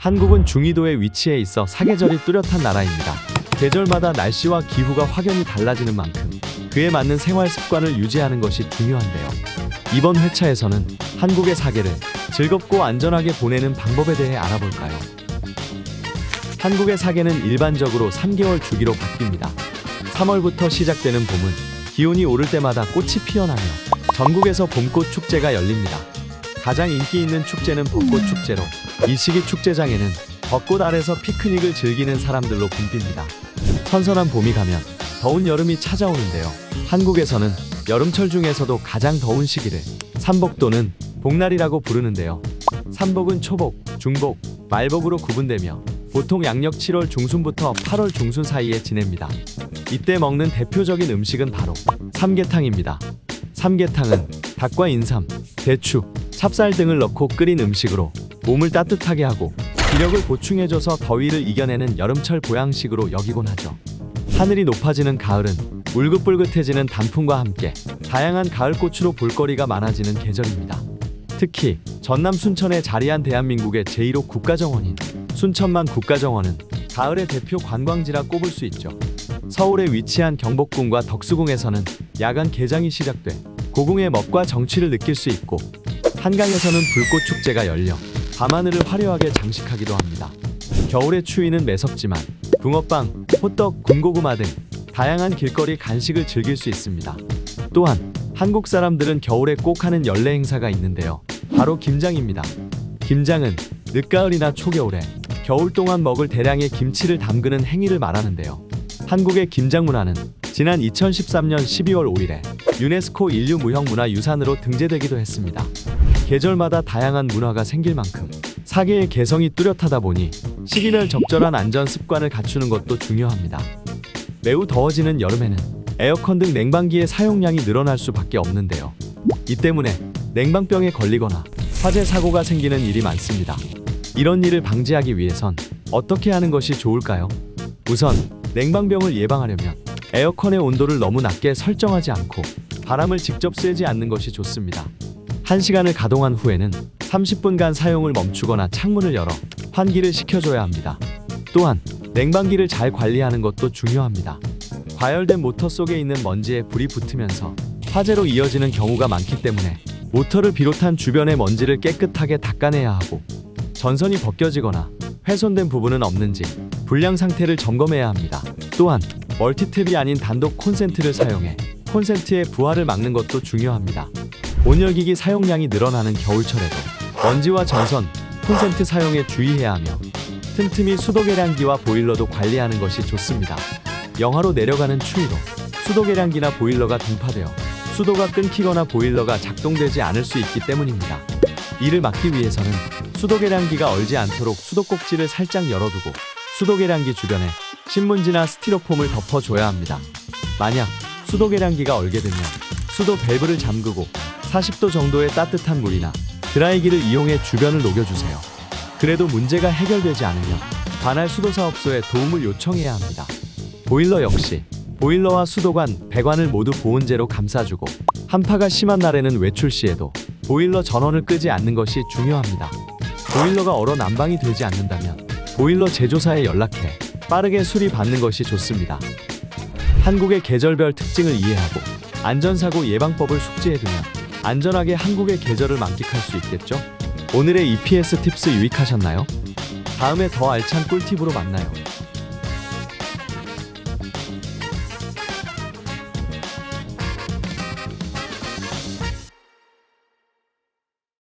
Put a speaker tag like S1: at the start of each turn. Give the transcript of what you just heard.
S1: 한국은 중위도에 위치해 있어 사계절이 뚜렷한 나라입니다. 계절마다 날씨와 기후가 확연히 달라지는 만큼 그에 맞는 생활 습관을 유지하는 것이 중요한데요. 이번 회차에서는 한국의 사계를 즐겁고 안전하게 보내는 방법에 대해 알아볼까요? 한국의 사계는 일반적으로 3개월 주기로 바뀝니다. 3월부터 시작되는 봄은 기온이 오를 때마다 꽃이 피어나며 전국에서 봄꽃 축제가 열립니다. 가장 인기 있는 축제는 벚꽃 축제로 이 시기 축제장에는 벚꽃 아래서 피크닉을 즐기는 사람들로 붐빕니다. 선선한 봄이 가면 더운 여름이 찾아오는데요. 한국에서는 여름철 중에서도 가장 더운 시기를 삼복 또는 복날이라고 부르는데요. 삼복은 초복, 중복, 말복으로 구분되며 보통 양력 7월 중순부터 8월 중순 사이에 지냅니다. 이때 먹는 대표적인 음식은 바로 삼계탕입니다. 삼계탕은 닭과 인삼, 대추, 찹쌀 등을 넣고 끓인 음식으로 몸을 따뜻하게 하고 기력을 보충해줘서 더위를 이겨내는 여름철 보양식으로 여기곤 하죠. 하늘이 높아지는 가을은 울긋불긋해지는 단풍과 함께 다양한 가을꽃으로 볼거리가 많아지는 계절입니다. 특히 전남 순천에 자리한 대한민국의 제1호 국가정원인 순천만 국가정원은 가을의 대표 관광지라 꼽을 수 있죠. 서울에 위치한 경복궁과 덕수궁에서는 야간 개장이 시작돼 고궁의 멋과 정취를 느낄 수 있고, 한강에서는 불꽃 축제가 열려 밤하늘을 화려하게 장식하기도 합니다. 겨울의 추위는 매섭지만 붕어빵, 호떡, 군고구마 등 다양한 길거리 간식을 즐길 수 있습니다. 또한 한국 사람들은 겨울에 꼭 하는 연례 행사가 있는데요. 바로 김장입니다. 김장은 늦가을이나 초겨울에 겨울 동안 먹을 대량의 김치를 담그는 행위를 말하는데요. 한국의 김장 문화는 지난 2013년 12월 5일에 유네스코 인류무형문화유산으로 등재되기도 했습니다. 계절마다 다양한 문화가 생길 만큼 사계의 개성이 뚜렷하다 보니 시기별 적절한 안전 습관을 갖추는 것도 중요합니다. 매우 더워지는 여름에는 에어컨 등 냉방기의 사용량이 늘어날 수밖에 없는데요. 이 때문에 냉방병에 걸리거나 화재 사고가 생기는 일이 많습니다. 이런 일을 방지하기 위해선 어떻게 하는 것이 좋을까요? 우선 냉방병을 예방하려면 에어컨의 온도를 너무 낮게 설정하지 않고 바람을 직접 쐬지 않는 것이 좋습니다. 1시간을 가동한 후에는 30분간 사용을 멈추거나 창문을 열어 환기를 시켜줘야 합니다. 또한 냉방기를 잘 관리하는 것도 중요합니다. 과열된 모터 속에 있는 먼지에 불이 붙으면서 화재로 이어지는 경우가 많기 때문에 모터를 비롯한 주변의 먼지를 깨끗하게 닦아내야 하고, 전선이 벗겨지거나 훼손된 부분은 없는지 불량 상태를 점검해야 합니다. 또한 멀티탭이 아닌 단독 콘센트를 사용해 콘센트의 부하를 막는 것도 중요합니다. 온열기기 사용량이 늘어나는 겨울철에도 먼지와 전선, 콘센트 사용에 주의해야 하며 틈틈이 수도계량기와 보일러도 관리하는 것이 좋습니다. 영하로 내려가는 추위로 수도계량기나 보일러가 동파되어 수도가 끊기거나 보일러가 작동되지 않을 수 있기 때문입니다. 이를 막기 위해서는 수도계량기가 얼지 않도록 수도꼭지를 살짝 열어두고 수도계량기 주변에 신문지나 스티로폼을 덮어줘야 합니다. 만약 수도계량기가 얼게 되면 수도 밸브를 잠그고 40도 정도의 따뜻한 물이나 드라이기를 이용해 주변을 녹여주세요. 그래도 문제가 해결되지 않으면 관할 수도사업소에 도움을 요청해야 합니다. 보일러 역시 보일러와 수도관, 배관을 모두 보온재로 감싸주고 한파가 심한 날에는 외출 시에도 보일러 전원을 끄지 않는 것이 중요합니다. 보일러가 얼어 난방이 되지 않는다면 보일러 제조사에 연락해 빠르게 수리받는 것이 좋습니다. 한국의 계절별 특징을 이해하고 안전사고 예방법을 숙지해두면 안전하게 한국의 계절을 만끽할 수 있겠죠? 오늘의 EPS 팁스 유익하셨나요? 다음에 더 알찬 꿀팁으로 만나요.